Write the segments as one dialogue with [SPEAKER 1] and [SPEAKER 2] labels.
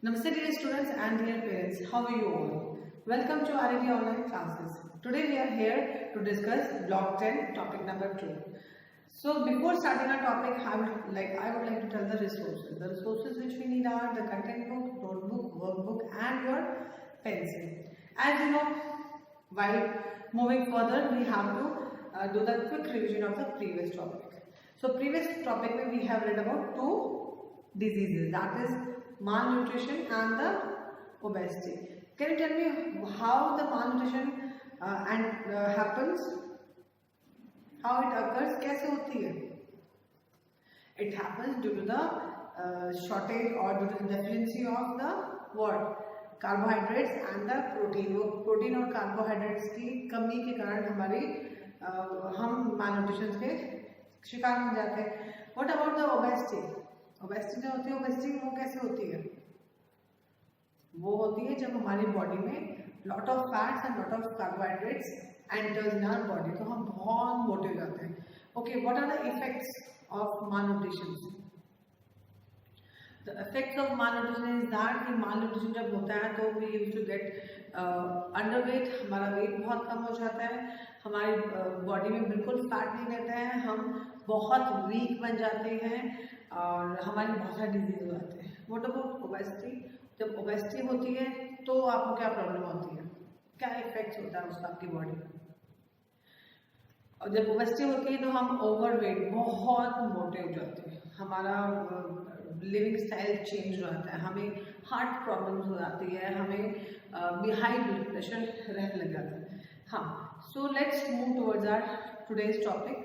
[SPEAKER 1] Namaste dear students and dear parents, how are you all? Welcome to RIT online classes. Today we are here to discuss block 10 topic number 2. So before starting our topic, I would like to tell the resources. The resources which we need are the content book, notebook, workbook and your pencil. As you know, while moving further, we have to do the quick revision of the previous topic. So previous topic we have read about two diseases, that is malnutrition and the obesity. Can you tell me how the malnutrition happens? How it occurs? कैसे होती है? It happens due to the shortage or due to the deficiency of the what? Carbohydrates and the protein. वो protein और carbohydrates की कमी के कारण हम malnutrition के शिकार बन जाते हैं. What about the obesity? Obesity जो होती है, ओबेसिटी वो कैसे होती है? वो होती है जब हमारी बॉडी में lot of fats and lot of carbohydrates enters in our body, तो हम बहुत मोटे हो जाते हैं. Okay, what are the effects of malnutrition? The effects of malnutrition is that कि malnutrition जब होता है तो we used to get underweight, हमारा वेट बहुत कम हो जाता है, हमारी बॉडी में बिल्कुल फैट नहीं रहता है, हम बहुत वीक बन जाते हैं और हमारी बहुत सारे डिजीज हो जाते हैं. What about obesity? जब ओबेसिटी होती है तो आपको क्या प्रॉब्लम होती है, क्या इफेक्ट्स होता है उसका आपकी बॉडी में? और जब ओबेसिटी होती है तो हम ओवरवेट, बहुत मोटे हो जाते हैं, हमारा लिविंग स्टाइल चेंज हो जाता है, हमें हार्ट प्रॉब्लम्स हो जाती है, हमें हाई ब्लड प्रेशर रहने लग जाता है. हाँ, so let's move towards our today's topic.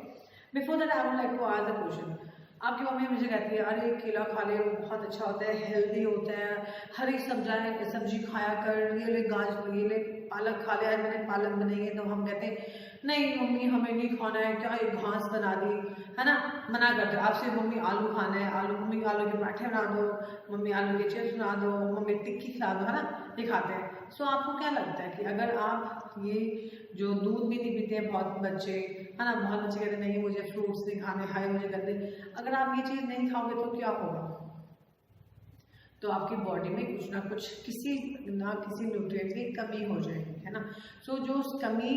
[SPEAKER 1] Before that I would like to ask the question. आपकी मम्मी मुझे कहती है अरे केला खा ले, वो बहुत अच्छा होता है, हेल्दी होता है, हरी सब्जी खाया कर, ये ले गाजर, ये ले पालक खा ले. मैंने पालक बनाई है तो हम कहते हैं नहीं मम्मी हमें नहीं खाना है, क्या ये घास बना दी है ना, मना करते. आपसे मम्मी आलू खाना है, मम्मी आलू के पराठे बना दो, मम्मी आलू के चिप्स बना दो, मम्मी टिक्की खिला दो, है ना, ये खाते हैं. सो आपको क्या लगता है कि अगर आप ये जो दूध भी नहीं पीते हैं बहुत बच्चे, है ना, बहुत बच्चे कहते हैं नहीं मुझे फ्रूट्स नहीं खाने, हाय मुझे गंदे, अगर आप ये चीज़ नहीं खाओगे तो क्या होगा? तो आपकी बॉडी में कुछ ना कुछ किसी न्यूट्रिएंट की कमी हो जाएगी, है ना. सो जो उस कमी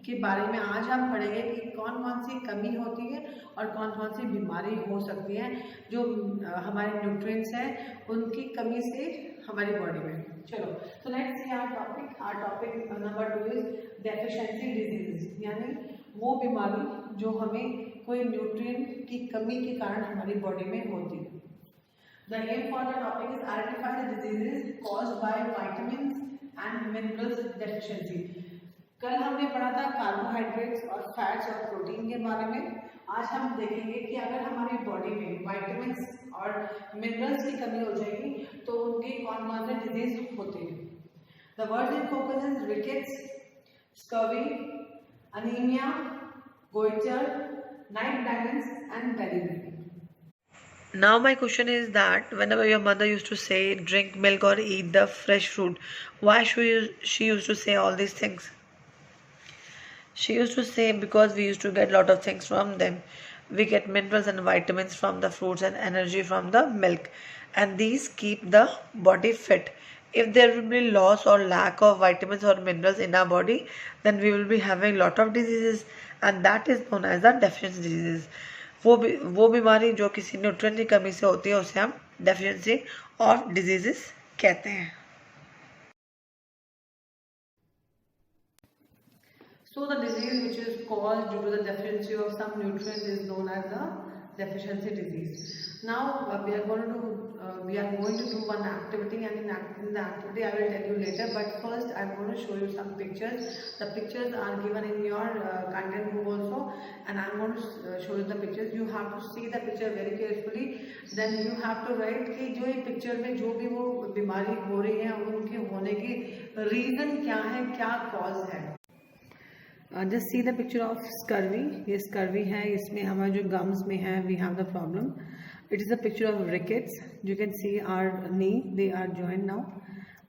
[SPEAKER 1] के बारे में आज हम पढ़ेंगे कि कौन कौन सी कमी होती है और कौन कौन सी बीमारी हो सकती है जो हमारे न्यूट्रिएंट्स हैं उनकी कमी से हमारी बॉडी में. चलो, तो let's see our topic number 2 is deficiency disease, यानी वो बीमारी जो हमें कोई न्यूट्रिएंट की कमी के कारण हमारी बॉडी में होती है. The aim for the topic is identify the diseases caused by vitamins and minerals deficiency. कल हमने पढ़ा था कार्बोहाइड्रेट्स और फैट्स और प्रोटीन के बारे में. आज हम देखेंगे कि अगर हमारी बॉडी में विटामिन्स और मिनरल्स की कमी हो जाएगी तो उनके कौन कौन से डिजीज होते हैं. The words in focus is rickets, scurvy, anemia, goiter, night blindness and beriberi. Now my question is that whenever your mother used to say drink milk or eat the fresh fruit, why she used to say all these things? She used to say because we used to get a lot of things from them. We get minerals and vitamins from the fruits and energy from the milk, and these keep the body fit. If there will be loss or lack of vitamins or minerals in our body, then we will be having a lot of diseases, and that is known as the deficiency diseases. वो बीमारी जो किसी nutrient की कमी से होती है उसे हम डेफिशिएंसी ऑफ डिजीजेस कहते हैं. So the disease which is caused due to the deficiency of some nutrient is known as the deficiency disease. Now we are going to do one activity, and in the activity I will tell you later, but first I am going to show you some pictures. The pictures are given in your content book also, and I am going to show you the pictures. You have to see the picture very carefully, then you have to write कि जो ये picture में जो भी वो बीमारी हो रही है उनके होने की रीजन क्या है, क्या कॉज है. Just see the picture of scurvy. ये स्कर्वी है, इसमें हमारे जो गम्स में है we have the problem. It is a picture of rickets. You can see our knee, they are joint now.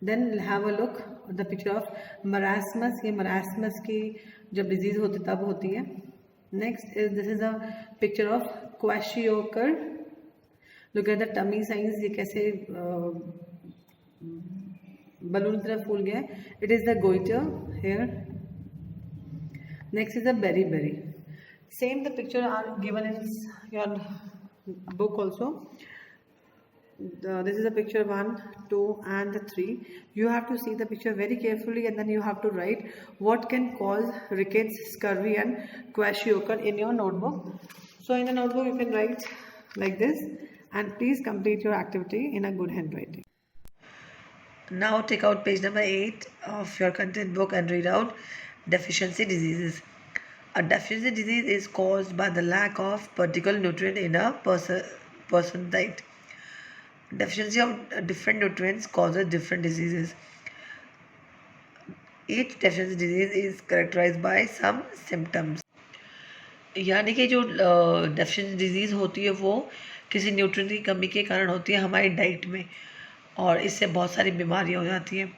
[SPEAKER 1] Then have a look the picture of marasmus. ये marasmus की जब डिजीज होती तब होती है. Next is this is a picture of kwashiorkor. Look at the tummy signs, ये कैसे balloon की तरफ फूल गया है. It is the goiter here. Next is the berry. Same the picture are given in your book also. This is a picture 1, 2 and 3. You have to see the picture very carefully and then you have to write what can cause rickets, scurvy and kwashiorkor in your notebook. So in the notebook you can write like this, and please complete your activity in a good handwriting. Now take out page number 8 of your content book and read out deficiency diseases. A deficiency disease is caused by the lack of particular nutrient in a person's diet. Deficiency of different nutrients causes different diseases. Each deficiency disease is characterized by some symptoms. यानी कि जो deficiency disease होती है वो किसी nutrient की कमी के कारण होती है हमारी डाइट में, और इससे बहुत सारी बीमारियां हो जाती हैं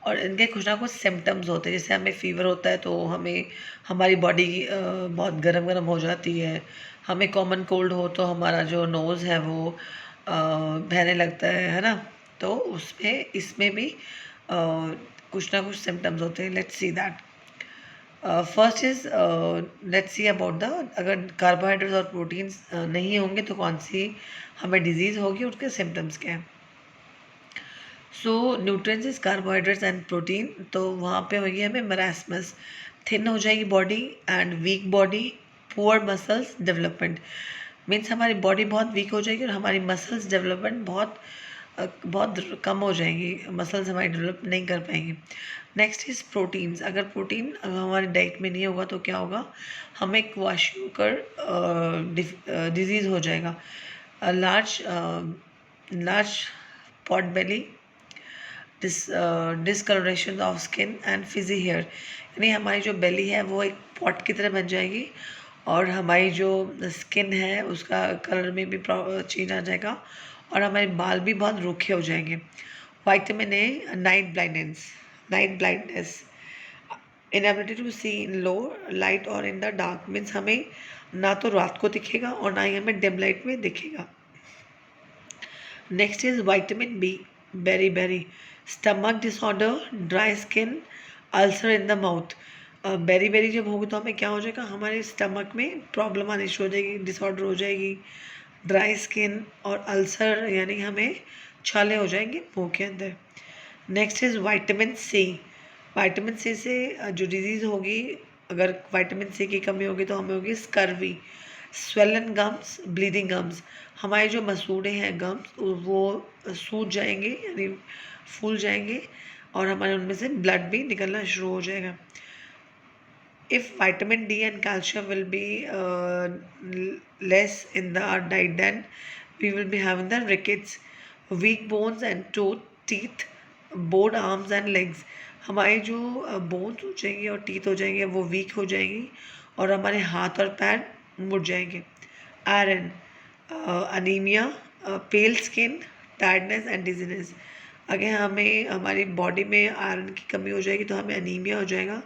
[SPEAKER 1] और इनके कुछ ना कुछ सिम्टम्स होते हैं. जैसे हमें फ़ीवर होता है तो हमें हमारी बॉडी बहुत गरम गरम हो जाती है. हमें कॉमन कोल्ड हो तो हमारा जो नोज़ है वो बहने लगता है ना. तो उसमें इसमें भी कुछ ना कुछ सिम्टम्स होते हैं. Let's see that. First is let's see about the, अगर कार्बोहाइड्रेट्स और प्रोटीन्स नहीं होंगे तो कौन सी हमें डिजीज़ होगी, उसके सिम्टम्स क्या हैं. So nutrients is carbohydrates and protein. तो वहाँ पे होगी हमें मरासमस, थिन हो जाएगी body and weak body, poor muscles development. Means हमारी बॉडी बहुत वीक हो जाएगी और हमारी मसल्स डेवलपमेंट बहुत कम हो जाएंगी. मसल्स हमारी डेवलप नहीं कर पाएंगी. Next is proteins. अगर प्रोटीन हमारी डाइट में नहीं होगा तो क्या होगा, हमें क्वाशियोकर डिजीज़ हो जाएगा. Large pot belly, discolouration of skin and frizzy hair. यानी हमारी जो बेली है वो एक पॉट की तरह बन जाएगी और हमारी जो स्किन है उसका कलर में भी चेंज आ जाएगा और हमारे बाल भी बहुत रूखे हो जाएंगे. Vitamin A, night blindness, inability to see in low light और इन द डार्क. मीन्स हमें ना तो रात को दिखेगा और ना ही हमें डिम लाइट में दिखेगा. Next is vitamin B, beriberi. Stomach disorder, dry skin, ulcer in the mouth. Beriberi जब होगी तो हमें क्या हो जाएगा, हमारे स्टमक में प्रॉब्लम आनी शुरू हो जाएगी, डिसऑर्डर हो जाएगी, ड्राई स्किन और अल्सर यानी हमें छाले हो जाएंगे मुँह के अंदर. Next is vitamin C. Vitamin C से जो डिजीज़ होगी, अगर विटामिन सी की कमी होगी तो हमें होगी scurvy, swollen gums, bleeding gums. हमारे जो मसूड़े हैं गम्स वो सूज जाएंगे यानी फूल जाएंगे और हमारे उनमें से ब्लड भी निकलना शुरू हो जाएगा. If vitamin D and calcium will be less in our diet, then we will be having the rickets, weak bones and teeth, bowed arms and legs. हमारे जो बोन्स हो जाएंगे और टीथ हो जाएंगे वो वीक हो जाएंगी और हमारे हाथ और पैर मुड़ जाएंगे. Iron, anaemia, pail skin, tiredness and dizziness. अगर हमें हमारी बॉडी में आयरन की कमी हो जाएगी तो हमें अनीमिया हो जाएगा,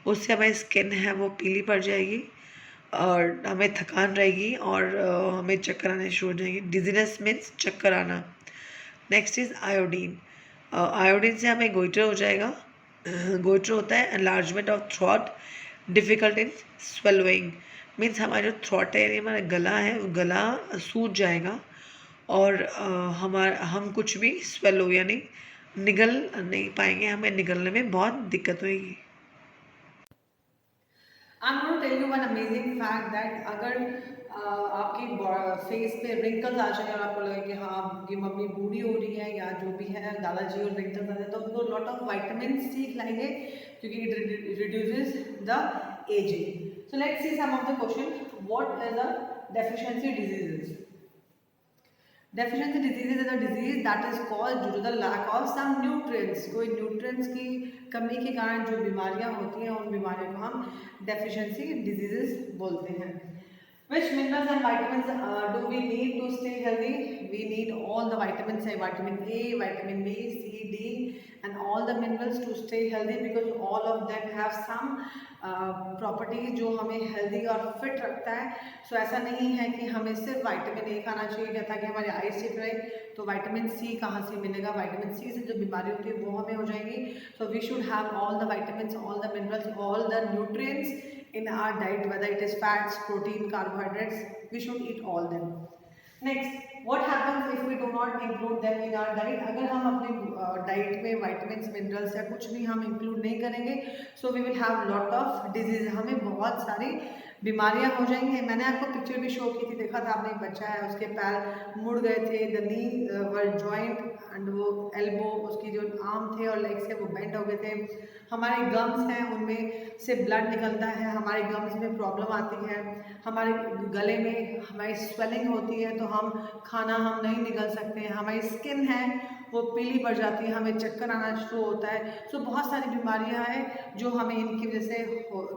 [SPEAKER 1] उससे हमारी स्किन है वो पीली पड़ जाएगी और हमें थकान रहेगी और हमें चक्कर आने शुरू हो जाएंगे. डिजीनेस मीन्स चक्कर आना. Next is iodine. आयोडीन से हमें गोइटर हो जाएगा. गोइटर होता है enlargement of throat, difficult in swallowing. Means हमारा जो थ्रॉट है यानी हमारा गला है वो गला सूज जाएगा और हम कुछ भी स्वेलो यानी निगल नहीं पाएंगे, हमें निगलने में बहुत दिक्कत होगी. I'm going to tell you one amazing fact that अगर आपकी फेस पे रिंकल्स आ जाए और आपको लगे कि हाँ ये मम्मी बूढ़ी हो रही है या जो भी है दादाजी और रिंकल्स आ जाए तो उनको लॉट ऑफ विटामिन सी खिलाएंगे क्योंकि it reduces the ageing. So let's see some of the question. What is the deficiency diseases? Deficiency disease is a disease that is caused due to the lack of some nutrients. कोई nutrients की कमी के कारण जो बीमारियां होती हैं उन बीमारियों को हम deficiency diseases बोलते हैं. Which minerals and vitamins do we need to stay healthy? we need all the vitamins like vitamin A, vitamin B, C, D and all the minerals to stay healthy because all of them have some properties जो हमें healthy और fit रखता है. So ऐसा नहीं है कि हमें सिर्फ vitamin A खाना चाहिए ताकि हमारी आइज ठीक रहे. तो vitamin C कहाँ से मिलेगा? vitamin C से जो बीमारी होती है वो हमें हो जाएगी. So we should have all the vitamins, all the minerals, all the nutrients in our diet, whether it is fats, protein, carbohydrates. We should eat all them. Next, what happens if we do not include them in our diet? अगर हम अपने diet में vitamins, minerals या कुछ भी हम include नहीं करेंगे, so we will have lot of disease. हमें बहुत सारी बीमारियां हो जाएंगी. मैंने आपको पिक्चर भी शो की थी, देखा था आपने. एक बच्चा है, उसके पैर मुड़ गए थे, the knee were joint and वो एल्बो, उसकी जो आर्म थे और लेग्स थे वो बेंड हो गए थे. हमारे गम्स हैं, उनमें से ब्लड निकलता है, हमारे गम्स में प्रॉब्लम आती है, हमारे गले में हमारी स्वेलिंग होती है, तो हम खाना हम नहीं निगल सकते हैं. हमारी स्किन है वो पीली पड़ जाती है, हमें चक्कर आना शुरू होता है. सो बहुत सारी बीमारियां हैं जो हमें इनकी वजह से,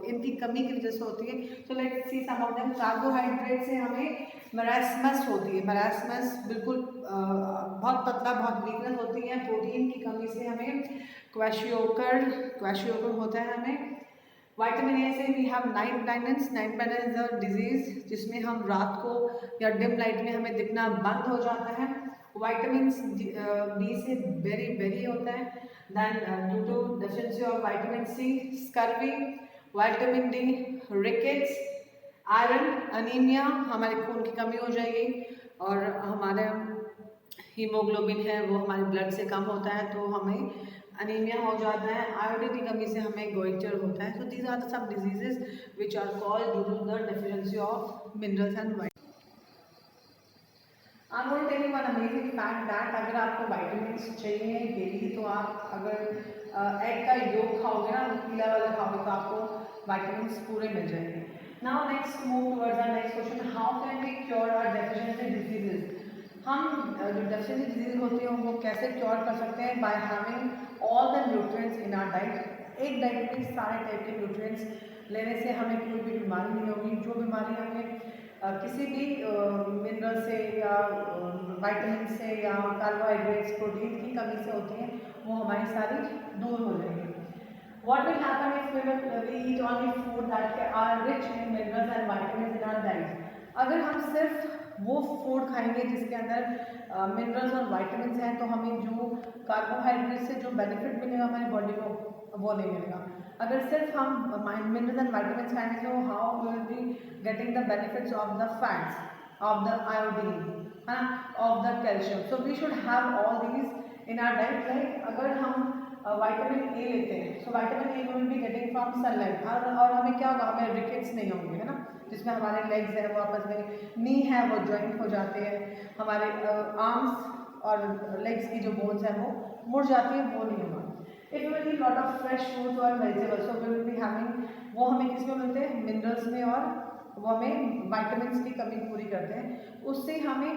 [SPEAKER 1] इनकी कमी की वजह से होती है. तो let's see some of them. Carbohydrate से हमें मरासमस होती है. मरासमस बिल्कुल बहुत पतला, बहुत वीकनेस होती है. प्रोटीन की कमी से हमें क्वैशियोकर होता है हमें. विटामिन ए से we have night blindness. Night blindness is a disease जिसमें हम रात को या डिम लाइट में हमें दिखना बंद हो जाता है. विटामिन बी से बेरी होता है. Then due to deficiency of vitamin C, scurvy. Vitamin D, rickets. Iron, anaemia, हमारे खून की कमी हो जाएगी और हमारे हीमोग्लोबिन है वो हमारे ब्लड से कम होता है तो हमें अनीमिया हो जाता है. आयोडीन की कमी से हमें गोइटर होता है. So these are the some diseases which are called due to the deficiency of minerals and vitamin. I am going to tell you one amazing fact that अगर आपको विटामिन्स चाहिए डेली तो आप अगर एग का योग खाओगे ना, पीला वाला खाओगे तो आपको विटामिन्स पूरे मिल जाएंगे. Now next move towards the next question. How can we cure our deficiency diseases? हम जो डेफिशिएंसी डिजीज होती है उनको कैसे क्योर कर सकते हैं? By having all the nutrients in our diet. एक डाइट में सारे टाइप के न्यूट्रिएंट्स लेने से हमें कोई भी बीमारी नहीं होगी. जो बीमारी हमें किसी भी मिनरल से या विटामिन से या कार्बोहाइड्रेट्स, प्रोटीन की कमी से होती हैं वो हमारी सारी दूर हो जाएंगी. What will happen if we eat only food that are rich in minerals and vitamins in our diet? अगर हम सिर्फ वो फूड खाएंगे जिसके अंदर मिनरल्स और विटामिन्स हैं तो हमें जो कार्बोहाइड्रेट से जो बेनिफिट मिलेगा हमारी बॉडी को वो नहीं मिलेगा. अगर सिर्फ हम मिनरल्स एंड विटामिन्स खाएंगे तो how we will be getting the benefits of the fats, of the iodine, है ना, of the calcium. So we should have all these in our diet. Like अगर हम विटामिन ए लेते हैं so vitamin A will be getting from sunlight और हमें क्या होगा, हमें रिकेट्स नहीं होंगे, है ना, जिसमें हमारे लेग्स है वो आपस में, नी है वो जॉइंट हो जाते हैं, हमारे आर्म्स और लेग्स की जो बोन्स है वो मुड़ जाती है, वो नहीं होगा. If you will eat lot of fresh fruits और vegetables so we will be having, वो हमें किस में मिलते हैं? मिनरल्स में, और वो हमें विटामिन्स की कमी पूरी करते हैं. उससे हमें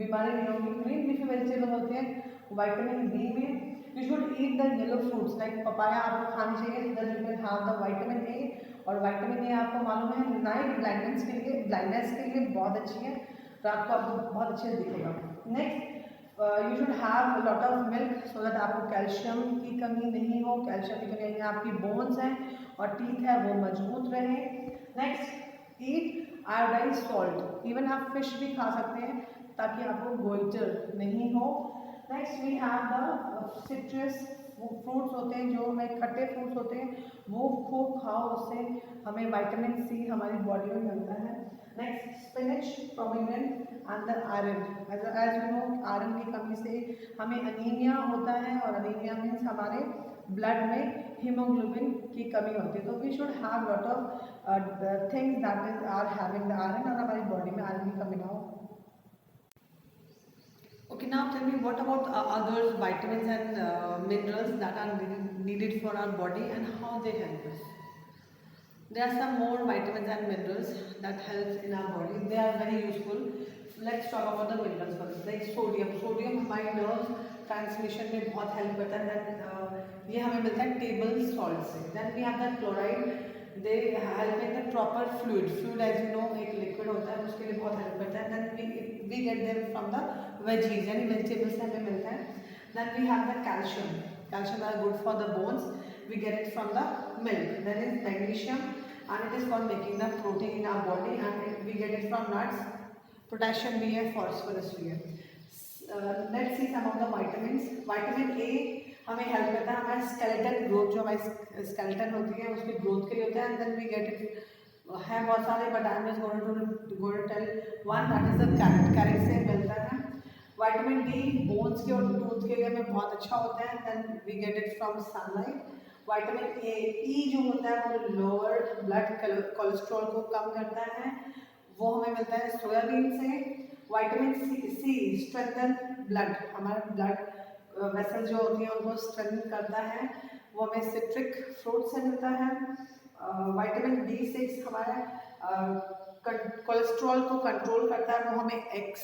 [SPEAKER 1] बीमारी नहीं होगी. ग्रीन लीफी वेजिटेबल होते हैं विटामिन बी में. You should eat the yellow fruits like papaya आपको खानी चाहिए so that you can have the vitamin A. और विटामिन ए आपको मालूम है नाइट ब्लाइंडनेस के लिए बहुत अच्छी है, रात को आपको बहुत अच्छे दिखेगा. Next, you should have lot of milk so that आपको कैल्शियम की कमी नहीं हो. कैल्शियम की कमी आपकी बोन्स हैं और टीथ है वो मजबूत रहे. Next, eat iodised salt. Even आप फिश भी खा सकते हैं ताकि आपको गोइटर नहीं हो. Next we have the citrus fruits होते हैं जो हमें खट्टे फ्रूट्स होते हैं वो खूब खाओ, उससे हमें विटामिन सी हमारी बॉडी में मिलता है. Next, spinach, pomegranate and the iron. As you know iron की कमी से हमें अनीमिया होता है और अनीमिया मीन्स हमारे ब्लड में हीमोग्लोबिन की कमी होती है. तो we should have lot of things that is are having the iron और हमारी बॉडी में आयरन की कमी ना हो. Okay, now tell me what about other vitamins and minerals that are needed for our body and how they help us. There are some more vitamins and minerals that helps in our body. They are very useful. Let's talk about the minerals first. Like sodium. Sodium हमारी nerves transmission में बहुत help करता है. ये हमें मिलता है table salt से. Then we have the chloride. They help in the proper fluid. Fluid as you know एक liquid होता है उसके लिए बहुत help करता है. Then we get them from the veggies, यानी वेजिटेबल से हमें मिलता है. Then we have the calcium. Calcium are good for the bones. We get it from the milk. Then is magnesium and it is for making the protein in our body, and we get it from nuts. Potassium we have, phosphorus we have. Let's see some of the vitamins. Vitamin A हमें help करता है हमारे skeleton growth, जो हमारी skeleton होती है उसकी growth के लिए होता है. And then we get it है बहुत सारे, but I am just going to tell one, that is the carrot. Carrot से मिलता है. विटामिन डी बोन्स के और टूथ के लिए हमें बहुत अच्छा होता है. Then we get it from sunlight. Vitamin E जो होता है वो लोअर ब्लड कोलेस्ट्रॉल को कम करता है, वो हमें मिलता है सोयाबीन से. विटामिन सी स्ट्रेंथन ब्लड, हमारा ब्लड वेसल जो होती है उनको स्ट्रेंथन करता है, वो हमें सिट्रिक फ्रूट से मिलता है. विटामिन B6 हमारा कोलेस्ट्रॉल को कंट्रोल करता है, वो हमें एग्स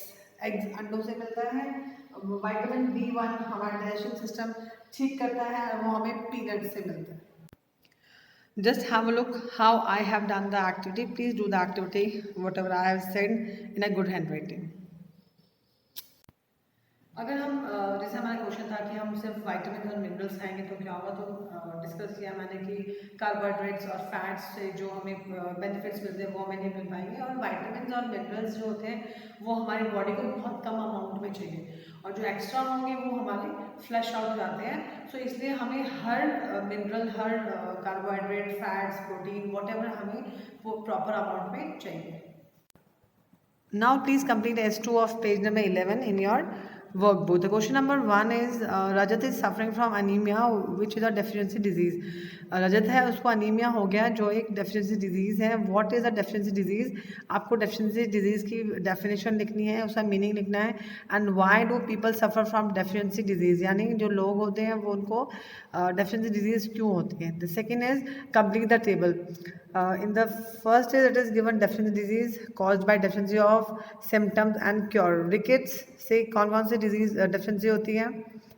[SPEAKER 1] अंडों से मिलता है. विटामिन B1 हमारा डाइजेशन सिस्टम ठीक करता है, और वो हमें पीनट से मिलता है. Just have a look how I have done the activity. Please do the activity, whatever I have said, in a good handwriting. अगर हम जैसे हमारा क्वेश्चन था कि हम सिर्फ विटामिन और मिनरल्स खाएंगे तो क्या होगा, तो डिस्कस किया मैंने कि कार्बोहाइड्रेट्स और फैट्स से जो हमें बेनिफिट्स मिलते हैं वो हमें नहीं मिल पाएंगे, और विटामिन और मिनरल्स जो होते हैं वो हमारी बॉडी को बहुत कम अमाउंट में चाहिए, और जो एक्स्ट्रा होंगे वो हमारे फ्लश आउट हो जाते हैं. सो इसलिए हमें हर मिनरल, हर कार्बोहाइड्रेट, फैट्स, प्रोटीन, वॉट हमें वो प्रॉपर अमाउंट में चाहिए. Now please complete S2 of page number 11 in your workbook. The question number 1 is Rajat is suffering from anemia, which is a deficiency disease. रजत है, उसको anaemia हो गया, जो एक डेफिशिएंसी डिजीज़ है. What is a deficiency disease? आपको deficiency disease की definition लिखनी है, उसका मीनिंग लिखना है. And why do people suffer from deficiency disease, यानी जो लोग होते हैं वो उनको डेफिशिएंसी डिजीज़ क्यों होती है. The second is complete the table. In the first is it is given deficiency disease caused by deficiency of symptoms and cure. Rickets से कौन कौन सी डिजीज डेफिशिएंसी होती है,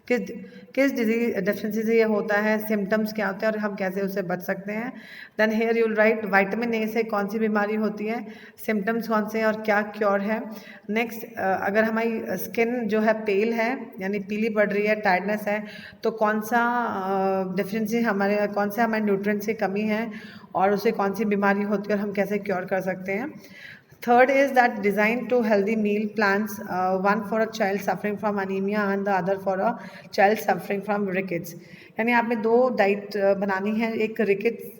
[SPEAKER 1] किस किस डिजीज डेफिशिएंसी से ये होता है, सिम्टम्स क्या होते हैं और हम कैसे उससे बच सकते हैं. Then here you will write vitamin A से कौन सी बीमारी होती है, सिम्टम्स कौन से हैं और क्या क्योर है. नेक्स्ट, अगर हमारी स्किन जो है पेल है यानी पीली पड़ रही है, टायर्डनेस है, तो कौन सा डेफिशिएंसी हमारे, कौन से हमारे न्यूट्रिएंट्स की कमी है और उसे कौन सी बीमारी होती है और हम कैसे क्योर कर सकते हैं. Third is that design to healthy meal plans, one for a child suffering from anemia and the other for a child suffering from rickets. यानी आपने दो डाइट बनानी है, एक रिकेट्स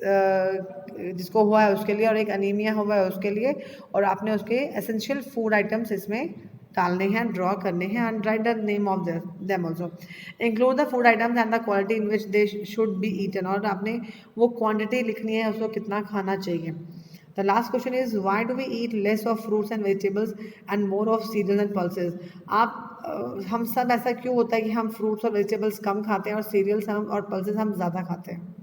[SPEAKER 1] जिसको हुआ है उसके लिए और एक अनीमिया हुआ है उसके लिए, और आपने उसके एसेंशियल फूड आइटम्स इसमें डालने हैं, ड्रॉ करने हैं, and write the name of them also. Include the food items and the quality in which they should be eaten, और आपने वो क्वांटिटी लिखनी है, उसको कितना खाना चाहिए. The last question is why do we eat less of fruits and vegetables and more of cereals and pulses? हम सब ऐसा क्यों होता है कि हम फ्रूट्स और वेजिटेबल्स कम खाते हैं और सीरियल्स हम और पल्सेस हम ज़्यादा खाते हैं.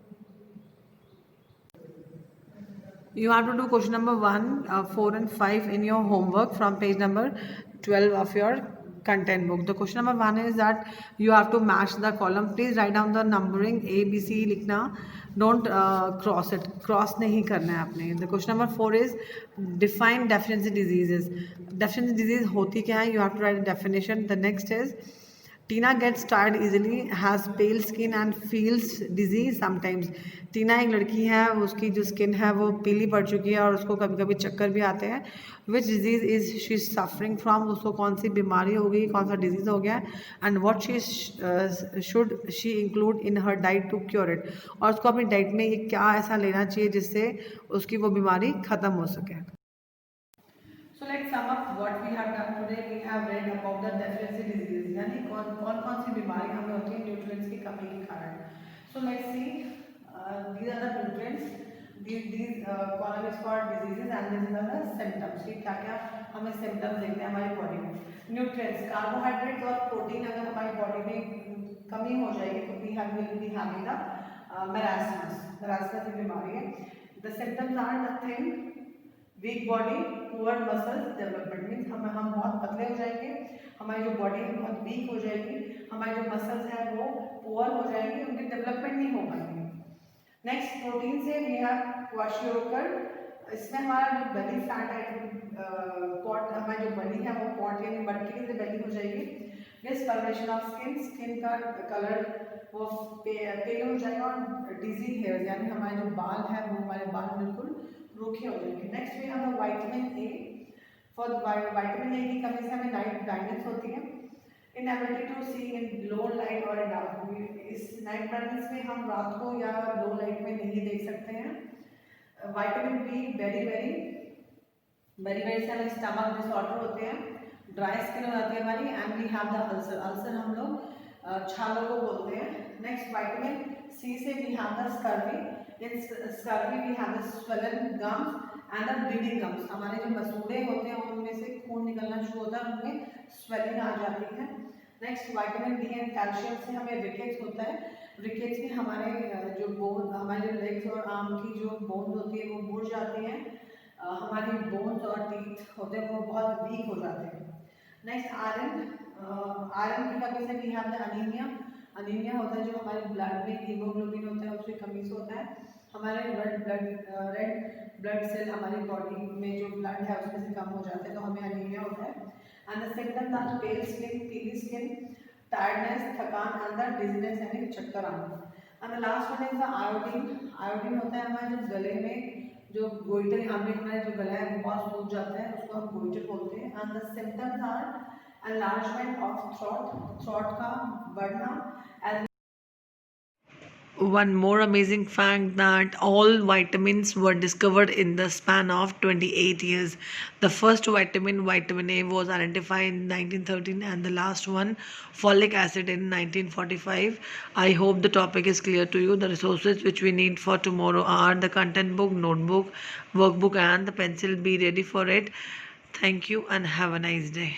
[SPEAKER 1] You have to do question number 1, 4 and 5 in your homework from page number 12 of your content book. The question number 1 is that you have to match the column. Please write down the numbering A, B, C लिखना. Don't cross it. Cross नहीं करना है आपने. The question number 4 is define deficiency diseases. Deficiency disease होती क्या है? You have to write a definition. The next is Tina gets tired easily, has pale skin and feels dizzy sometimes. टीना एक लड़की है, उसकी जो स्किन है वो पीली पड़ चुकी है और उसको कभी कभी चक्कर भी आते हैं. Which disease is she suffering from, उसको कौन सी बीमारी हो गई, कौन सा डिजीज़ हो गया है, and what she should she include in her diet to cure it, और उसको अपनी डाइट में ये क्या ऐसा लेना चाहिए जिससे उसकी वो बीमारी ख़त्म हो सके. So let's sum up what we have done today. We have read about the deficiency disease, यानी कौन सी बीमारी हमें होती है न्यूट्रिएंट्स की कमी के कारण. So let's see, these are the nutrients, these column is for diseases and these are the symptoms. कि क्या क्या हमें symptoms देखते हैं हमारी बॉडी में. न्यूट्रिएंट्स, कार्बोहाइड्रेट और प्रोटीन अगर हमारी बॉडी में कमी हो जाएगी तो we will be having the marasmus की बीमारी है. The symptoms are nothing. Weak body, poor muscles development, means हम बहुत पतले हो जाएंगे, हमारी जो बॉडी है बहुत वीक हो जाएगी, हमारी जो मसल्स हैं वो पुअर हो जाएंगे, उनकी डेवलपमेंट नहीं हो पाएगी. नेक्स्ट, प्रोटीन से वी हैव क्वाशियोकर इसमें हमारा जो बेली फैट है, पॉट हमारी जो बॉडी है वो पॉट यानी मटकी से बेली हो जाएगी। डिसकलरेशन ऑफ स्किन का कलर वो पेल हो जाएगा और डिजी हेयर यानी हमारे जो बाल है वो हमारे बाल बिल्कुल रूखे हो जाएंगे। Next we have vitamin A. For vitamin A की कमी से हमें नाइट ब्लाइंडनेस होती है, inability to see in low light और डार्क। इस नाइट ब्लाइंडनेस में हम रात को या लो लाइट में नहीं देख सकते हैं। विटामिन बी वेरी से हमें स्टमक डिसऑर्डर होते हैं, ड्राई स्किन हो जाती है हमारी, and we have the ulcer हम लोग छालों को बोलते हैं। नेक्स्ट विटामिन सी से we have the scurvy. In scurvy we have the swollen gums and the bleeding gums. हमारे जो मसूड़े होते हैं उनमें से खून निकलना शुरू होता है, उनमें स्वेलिंग आ जाती है। Next vitamin D and calcium से हमें रिकेट्स होता है। रिकेट्स में हमारे जो बोन, हमारे जो लेग्स और आर्म की जो बोन्स होती है वो मुड़ जाती हैं, हमारी बोन्स और टीथ होते हैं वो बहुत वीक हो जाते हैं। नेक्स्ट आयरन की कमी से भी हम अनीमिया होता है, जो हमारे ब्लड में हीमोग्लोबिन होता है उसकी कमी से होता है। हमारे रेड ब्लड सेल हमारी बॉडी में जो ब्लड है उसमें से कम हो जाते हैं तो हमें अनीमिया होता है। And the symptoms are pale skin, पीली स्किन, टायर्डनेस, थकान, एंड द डिजीनेस यानी चक्कर आना। And the last one is the iodine होता है हमारे जो गले में जो गोइटर यहाँ पे हमारे जो गला है वो बहुत सूज जाता है, उसको हम गोइटर बोलते हैं। And the symptoms are enlargement of throat का बढ़ना।
[SPEAKER 2] One more amazing fact that all vitamins were discovered in the span of 28 years. The first vitamin, vitamin A, was identified in 1913 and the last one, folic acid, in 1945. I hope the topic is clear to you. The resources which we need for tomorrow are the content book, notebook, workbook and the pencil. Be ready for it. Thank you and have a nice day.